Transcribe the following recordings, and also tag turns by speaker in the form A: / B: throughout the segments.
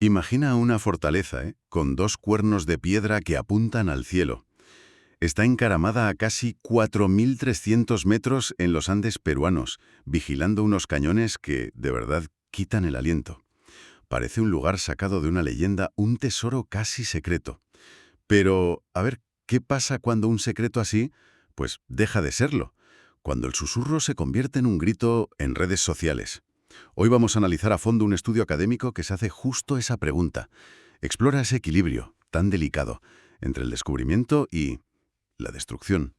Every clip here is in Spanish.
A: Imagina una fortaleza, con dos cuernos de piedra que apuntan al cielo. Está encaramada a casi 4.300 metros en los Andes peruanos, vigilando unos cañones que, de verdad, quitan el aliento. Parece un lugar sacado de una leyenda, un tesoro casi secreto. Pero, a ver, ¿qué pasa cuando un secreto así, pues, deja de serlo? Cuando el susurro se convierte en un grito en redes sociales. Hoy vamos a analizar a fondo un estudio académico que se hace justo esa pregunta. Explora ese equilibrio tan delicado entre el descubrimiento y la destrucción.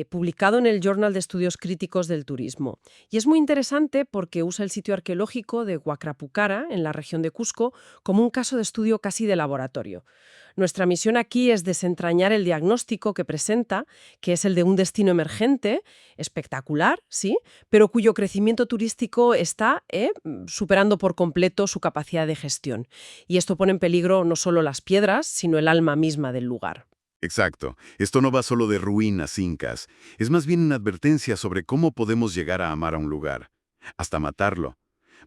B: Publicado en el Journal de Estudios Críticos del Turismo. Y es muy interesante porque usa el sitio arqueológico de Huacrapucara, en la región de Cusco, como un caso de estudio casi de laboratorio. Nuestra misión aquí es desentrañar el diagnóstico que presenta, que es el de un destino emergente, espectacular, sí, pero cuyo crecimiento turístico está superando por completo su capacidad de gestión. Y esto pone en peligro no solo las piedras, sino el alma misma del lugar.
A: Exacto. Esto no va solo de ruinas incas. Es más bien una advertencia sobre cómo podemos llegar a amar a un lugar, hasta matarlo.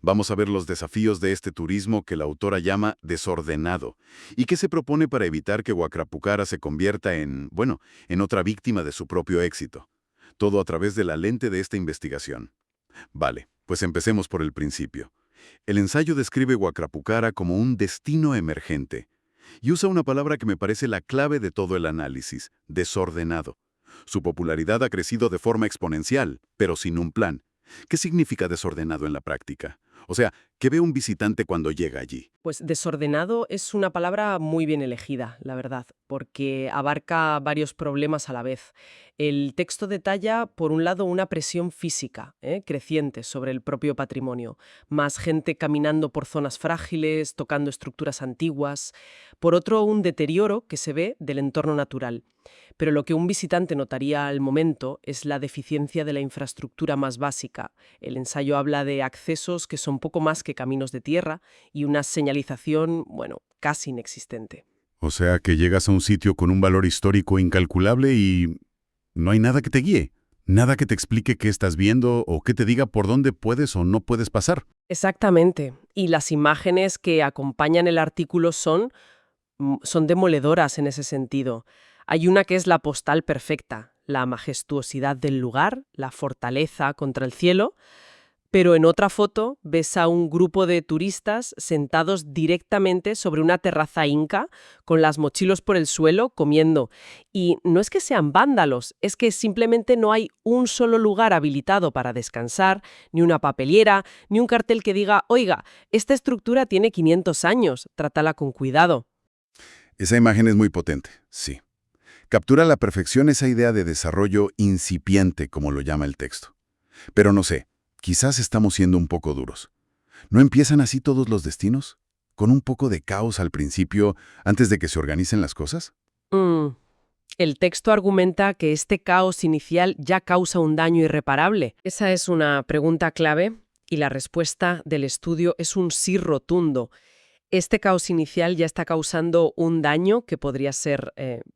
A: Vamos a ver los desafíos de este turismo que la autora llama desordenado y que se propone para evitar que Huacrapucara se convierta en otra víctima de su propio éxito. Todo a través de la lente de esta investigación. Vale, pues empecemos por el principio. El ensayo describe Huacrapucara como un destino emergente. Y usa una palabra que me parece la clave de todo el análisis: desordenado. Su popularidad ha crecido de forma exponencial, pero sin un plan. ¿Qué significa desordenado en la práctica? O sea, ¿qué ve un visitante cuando llega allí?
B: Pues desordenado es una palabra muy bien elegida, la verdad, porque abarca varios problemas a la vez. El texto detalla, por un lado, una presión física, creciente sobre el propio patrimonio. Más gente caminando por zonas frágiles, tocando estructuras antiguas. Por otro, un deterioro que se ve del entorno natural. Pero lo que un visitante notaría al momento es la deficiencia de la infraestructura más básica. El ensayo habla de accesos que son poco más que caminos de tierra y una señalización, casi inexistente.
A: O sea, que llegas a un sitio con un valor histórico incalculable y no hay nada que te guíe, nada que te explique qué estás viendo o que te diga por dónde puedes o no puedes pasar.
B: Exactamente. Y las imágenes que acompañan el artículo son demoledoras en ese sentido. Hay una que es la postal perfecta, la majestuosidad del lugar, la fortaleza contra el cielo, pero en otra foto ves a un grupo de turistas sentados directamente sobre una terraza inca, con las mochilas por el suelo, comiendo. Y no es que sean vándalos, es que simplemente no hay un solo lugar habilitado para descansar, ni una papelera, ni un cartel que diga: oiga, esta estructura tiene 500 años, trátala con cuidado.
A: Esa imagen es muy potente, sí. Captura a la perfección esa idea de desarrollo incipiente, como lo llama el texto. Pero no sé, quizás estamos siendo un poco duros. ¿No empiezan así todos los destinos? ¿Con un poco de caos al principio, antes de que se organicen las cosas?
B: Mm. El texto argumenta que este caos inicial ya causa un daño irreparable. Esa es una pregunta clave y la respuesta del estudio es un sí rotundo. Este caos inicial ya está causando un daño que podría ser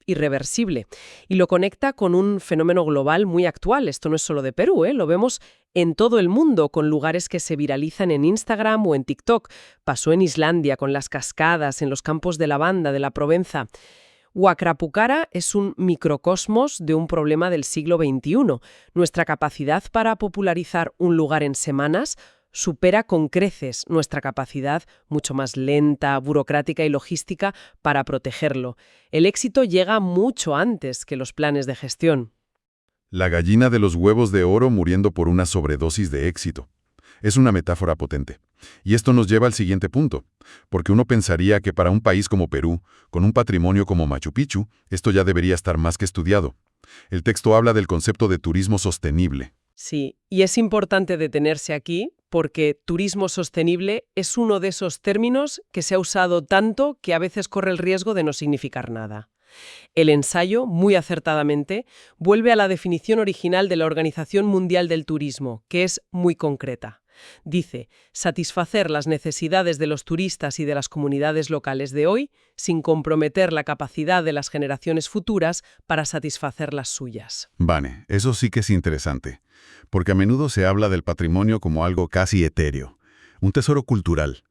B: irreversible y lo conecta con un fenómeno global muy actual. Esto no es solo de Perú, lo vemos en todo el mundo con lugares que se viralizan en Instagram o en TikTok. Pasó en Islandia con las cascadas, en los campos de lavanda de la Provenza. Huacrapucara es un microcosmos de un problema del siglo XXI. Nuestra capacidad para popularizar un lugar en semanas supera con creces nuestra capacidad, mucho más lenta, burocrática y logística, para protegerlo. El éxito llega mucho antes que los planes de gestión.
A: La gallina de los huevos de oro muriendo por una sobredosis de éxito. Es una metáfora potente. Y esto nos lleva al siguiente punto, porque uno pensaría que para un país como Perú, con un patrimonio como Machu Picchu, esto ya debería estar más que estudiado. El texto habla del concepto de turismo sostenible.
B: Sí, y es importante detenerse aquí porque turismo sostenible es uno de esos términos que se ha usado tanto que a veces corre el riesgo de no significar nada. El ensayo, muy acertadamente, vuelve a la definición original de la Organización Mundial del Turismo, que es muy concreta. Dice: satisfacer las necesidades de los turistas y de las comunidades locales de hoy, sin comprometer la capacidad de las generaciones futuras para satisfacer las suyas.
A: Vale, eso sí que es interesante, porque a menudo se habla del patrimonio como algo casi etéreo, un tesoro cultural.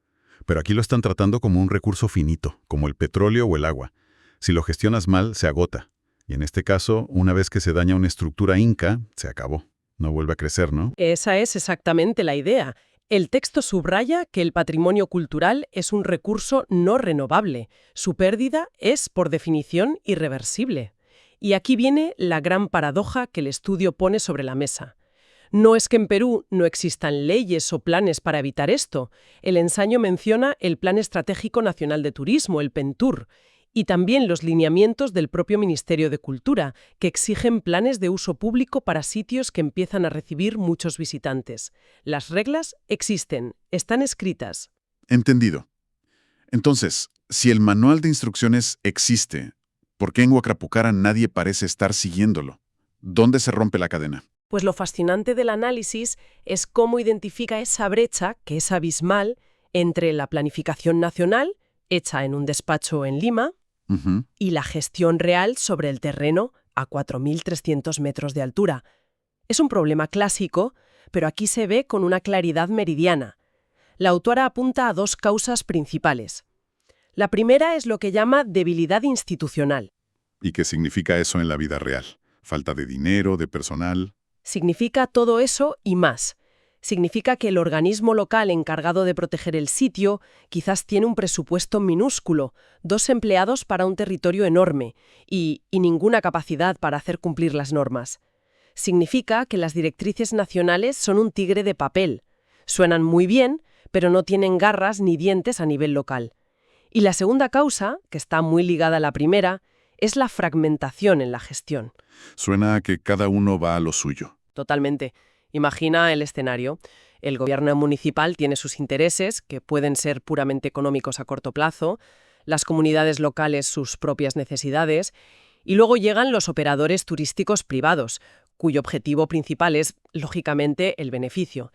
A: pero aquí lo están tratando como un recurso finito, como el petróleo o el agua. Si lo gestionas mal, se agota. Y en este caso, una vez que se daña una estructura inca, se acabó. No vuelve a crecer, ¿no?
B: Esa es exactamente la idea. El texto subraya que el patrimonio cultural es un recurso no renovable. Su pérdida es, por definición, irreversible. Y aquí viene la gran paradoja que el estudio pone sobre la mesa. No es que en Perú no existan leyes o planes para evitar esto. El ensayo menciona el Plan Estratégico Nacional de Turismo, el PENTUR, y también los lineamientos del propio Ministerio de Cultura, que exigen planes de uso público para sitios que empiezan a recibir muchos visitantes. Las reglas existen, están escritas.
C: Entendido. Entonces, si el manual de instrucciones existe, ¿por qué en Huacrapucara nadie parece estar siguiéndolo? ¿Dónde se rompe la cadena?
B: Pues lo fascinante del análisis es cómo identifica esa brecha, que es abismal, entre la planificación nacional, hecha en un despacho en Lima,
C: Ujú.
B: y la gestión real sobre el terreno a 4.300 metros de altura. Es un problema clásico, pero aquí se ve con una claridad meridiana. La autora apunta a dos causas principales. La primera es lo que llama debilidad institucional.
C: ¿Y qué significa eso en la vida real? ¿Falta de dinero, de personal?
B: Significa todo eso y más. Significa que el organismo local encargado de proteger el sitio quizás tiene un presupuesto minúsculo, 2 empleados para un territorio enorme y ninguna capacidad para hacer cumplir las normas. Significa que las directrices nacionales son un tigre de papel. Suenan muy bien, pero no tienen garras ni dientes a nivel local. Y la segunda causa, que está muy ligada a la primera, es la fragmentación en la gestión.
C: Suena a que cada uno va a lo suyo.
B: Totalmente. Imagina el escenario. El gobierno municipal tiene sus intereses, que pueden ser puramente económicos a corto plazo, las comunidades locales sus propias necesidades, y luego llegan los operadores turísticos privados, cuyo objetivo principal es, lógicamente, el beneficio.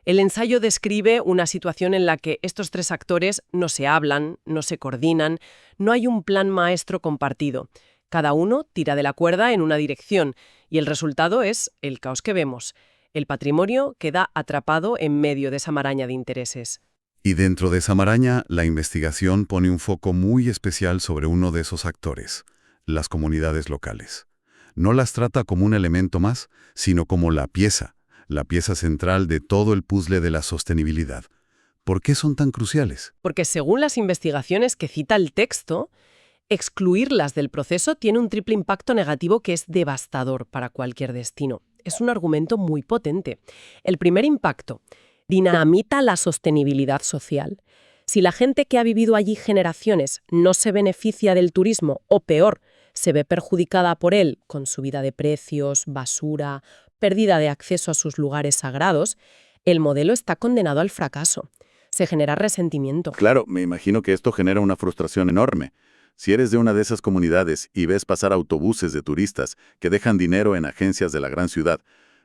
B: El ensayo describe una situación en la que estos tres actores no se hablan, no se coordinan, no hay un plan maestro compartido. Cada uno tira de la cuerda en una dirección, y el resultado es el caos que vemos. El patrimonio queda atrapado en medio de esa maraña de intereses.
A: Y dentro de esa maraña, la investigación pone un foco muy especial sobre uno de esos actores, las comunidades locales. No las trata como un elemento más, sino como la pieza central de todo el puzzle de la sostenibilidad. ¿Por qué son tan cruciales?
B: Porque según las investigaciones que cita el texto, excluirlas del proceso tiene un triple impacto negativo que es devastador para cualquier destino. Es un argumento muy potente. El primer impacto: dinamita la sostenibilidad social. Si la gente que ha vivido allí generaciones no se beneficia del turismo, o peor, se ve perjudicada por él con subida de precios, basura, pérdida de acceso a sus lugares sagrados, el modelo está condenado al fracaso. Se genera resentimiento.
C: Claro, me imagino que esto genera una frustración enorme. Si eres de una de esas comunidades y ves pasar autobuses de turistas que dejan dinero en agencias de la gran ciudad,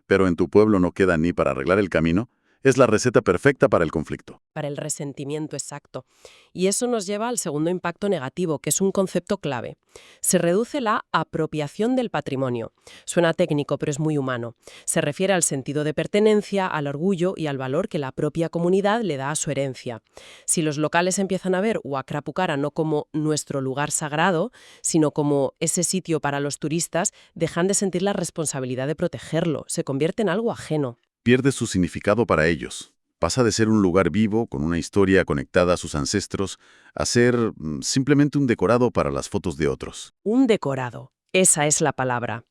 C: pero en tu pueblo no queda ni para arreglar el camino, es la receta perfecta para el conflicto.
B: Para el resentimiento exacto. Y eso nos lleva al segundo impacto negativo, que es un concepto clave. Se reduce la apropiación del patrimonio. Suena técnico, pero es muy humano. Se refiere al sentido de pertenencia, al orgullo y al valor que la propia comunidad le da a su herencia. Si los locales empiezan a ver Huacrapucara no como nuestro lugar sagrado, sino como ese sitio para los turistas, dejan de sentir la responsabilidad de protegerlo. Se convierte en algo ajeno.
C: Pierde su significado para ellos. Pasa de ser un lugar vivo, con una historia conectada a sus ancestros, a ser simplemente un decorado para las fotos de otros.
B: Un decorado. Esa es la palabra.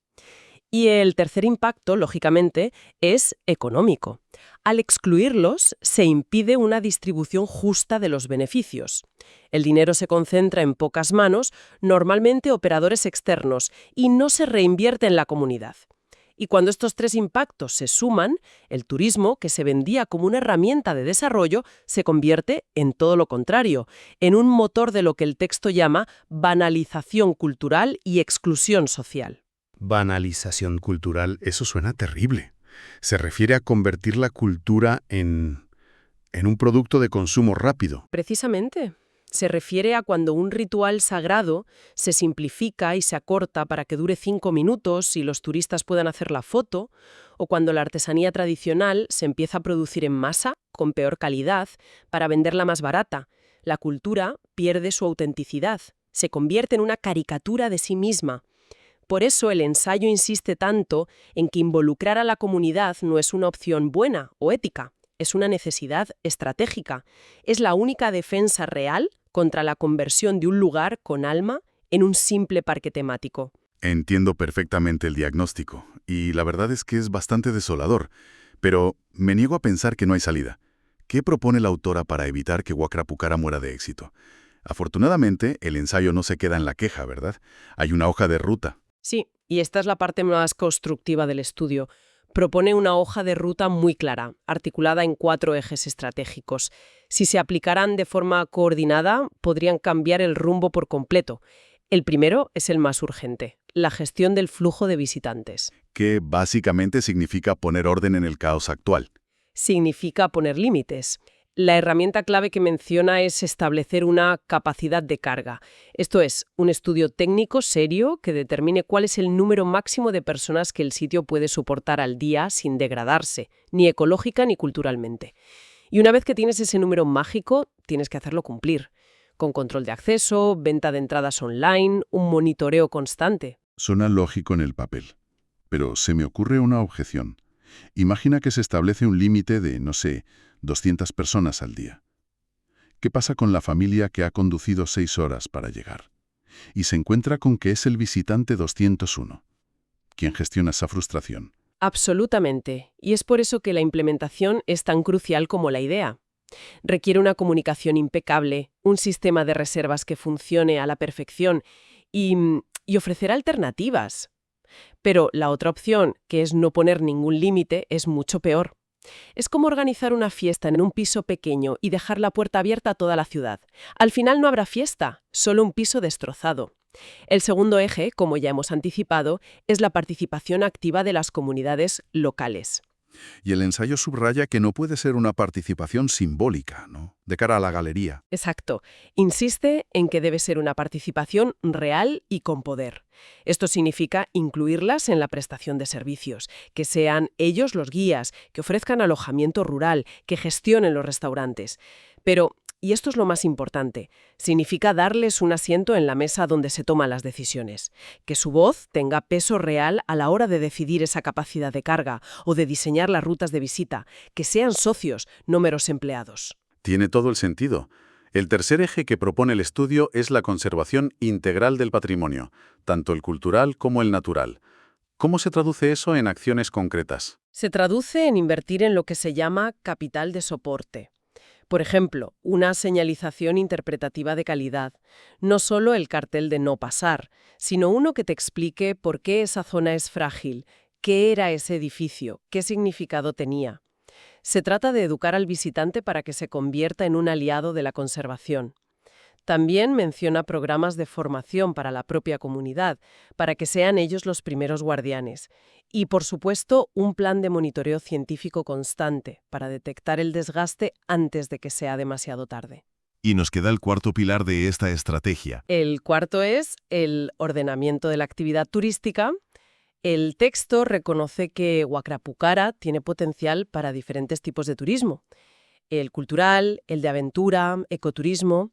B: Y el tercer impacto, lógicamente, es económico. Al excluirlos, se impide una distribución justa de los beneficios. El dinero se concentra en pocas manos, normalmente operadores externos, y no se reinvierte en la comunidad. Y cuando estos tres impactos se suman, el turismo, que se vendía como una herramienta de desarrollo, se convierte en todo lo contrario, en un motor de lo que el texto llama banalización cultural y exclusión social.
A: Banalización cultural, eso suena terrible. Se refiere a convertir la cultura en un producto de consumo rápido.
B: Precisamente. Se refiere a cuando un ritual sagrado se simplifica y se acorta para que dure 5 minutos y los turistas puedan hacer la foto, o cuando la artesanía tradicional se empieza a producir en masa, con peor calidad, para venderla más barata. La cultura pierde su autenticidad, se convierte en una caricatura de sí misma. Por eso el ensayo insiste tanto en que involucrar a la comunidad no es una opción buena o ética, es una necesidad estratégica. Es la única defensa real contra la conversión de un lugar con alma en un simple parque temático.
A: Entiendo perfectamente el diagnóstico, y la verdad es que es bastante desolador, pero me niego a pensar que no hay salida. ¿Qué propone la autora para evitar que Huacrapucara muera de éxito? Afortunadamente, el ensayo no se queda en la queja, ¿verdad? Hay una hoja de ruta.
B: Sí, y esta es la parte más constructiva del estudio. Propone una hoja de ruta muy clara, articulada en 4 ejes estratégicos. Si se aplicaran de forma coordinada, podrían cambiar el rumbo por completo. El primero es el más urgente, la gestión del flujo de visitantes.
A: Que básicamente significa poner orden en el caos actual.
B: Significa poner límites. La herramienta clave que menciona es establecer una capacidad de carga. Esto es, un estudio técnico serio que determine cuál es el número máximo de personas que el sitio puede soportar al día sin degradarse, ni ecológica ni culturalmente. Y una vez que tienes ese número mágico, tienes que hacerlo cumplir, con control de acceso, venta de entradas online, un monitoreo constante.
A: Suena lógico en el papel, pero se me ocurre una objeción. Imagina que se establece un límite de, no sé, 200 personas al día. ¿Qué pasa con la familia que ha conducido 6 horas para llegar? Y se encuentra con que es el visitante 201. ¿Quién gestiona esa frustración?
B: Absolutamente. Y es por eso que la implementación es tan crucial como la idea. Requiere una comunicación impecable, un sistema de reservas que funcione a la perfección y ofrecer alternativas. Pero la otra opción, que es no poner ningún límite, es mucho peor. Es como organizar una fiesta en un piso pequeño y dejar la puerta abierta a toda la ciudad. Al final no habrá fiesta, solo un piso destrozado. El segundo eje, como ya hemos anticipado, es la participación activa de las comunidades locales.
A: Y el ensayo subraya que no puede ser una participación simbólica, ¿no? De cara a la galería.
B: Exacto. Insiste en que debe ser una participación real y con poder. Esto significa incluirlas en la prestación de servicios, que sean ellos los guías, que ofrezcan alojamiento rural, que gestionen los restaurantes. Pero, y esto es lo más importante, significa darles un asiento en la mesa donde se toman las decisiones, que su voz tenga peso real a la hora de decidir esa capacidad de carga o de diseñar las rutas de visita, que sean socios, no meros empleados.
A: Tiene todo el sentido. El tercer eje que propone el estudio es la conservación integral del patrimonio, tanto el cultural como el natural. ¿Cómo se traduce eso en acciones concretas?
B: Se traduce en invertir en lo que se llama capital de soporte. Por ejemplo, una señalización interpretativa de calidad. No solo el cartel de no pasar, sino uno que te explique por qué esa zona es frágil, qué era ese edificio, qué significado tenía. Se trata de educar al visitante para que se convierta en un aliado de la conservación. También menciona programas de formación para la propia comunidad, para que sean ellos los primeros guardianes. Y, por supuesto, un plan de monitoreo científico constante para detectar el desgaste antes de que sea demasiado tarde.
D: Y nos queda el cuarto pilar de esta estrategia.
B: El cuarto es el ordenamiento de la actividad turística. El texto reconoce que Huacrapucara tiene potencial para diferentes tipos de turismo. El cultural, el de aventura, ecoturismo.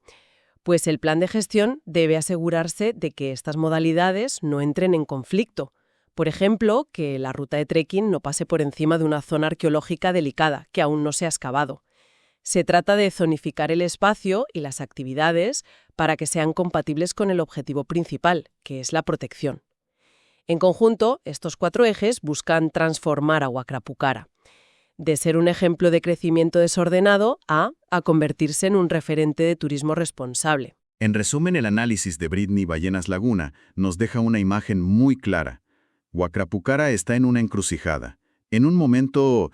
B: Pues el plan de gestión debe asegurarse de que estas modalidades no entren en conflicto. Por ejemplo, que la ruta de trekking no pase por encima de una zona arqueológica delicada que aún no se ha excavado. Se trata de zonificar el espacio y las actividades para que sean compatibles con el objetivo principal, que es la protección. En conjunto, estos 4 ejes buscan transformar a Huacrapucara, de ser un ejemplo de crecimiento desordenado a convertirse en un referente de turismo responsable.
C: En resumen, el análisis de Brittany Ballenas Laguna nos deja una imagen muy clara. Huacrapucara está en una encrucijada, en un momento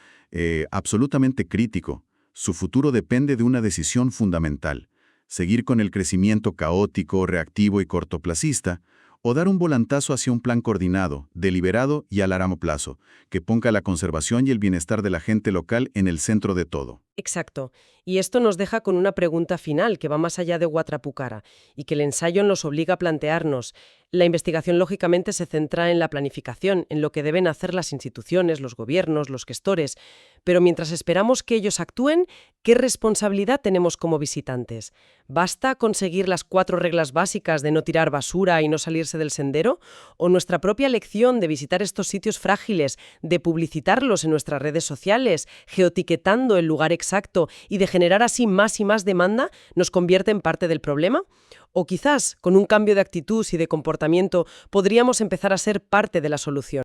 C: absolutamente crítico. Su futuro depende de una decisión fundamental: seguir con el crecimiento caótico, reactivo y cortoplacista, o dar un volantazo hacia un plan coordinado, deliberado y a largo plazo, que ponga la conservación y el bienestar de la gente local en el centro de todo.
B: Exacto. Y esto nos deja con una pregunta final que va más allá de Huatrapucara y que el ensayo nos obliga a plantearnos. La investigación, lógicamente, se centra en la planificación, en lo que deben hacer las instituciones, los gobiernos, los gestores. Pero mientras esperamos que ellos actúen, ¿qué responsabilidad tenemos como visitantes? ¿Basta conseguir las 4 reglas básicas de no tirar basura y no salirse del sendero? ¿O nuestra propia lección de visitar estos sitios frágiles, de publicitarlos en nuestras redes sociales, geotiquetando el lugar exacto y de generar así más y más demanda, nos convierte en parte del problema? O quizás, con un cambio de actitud y de comportamiento, podríamos empezar a ser parte de la solución.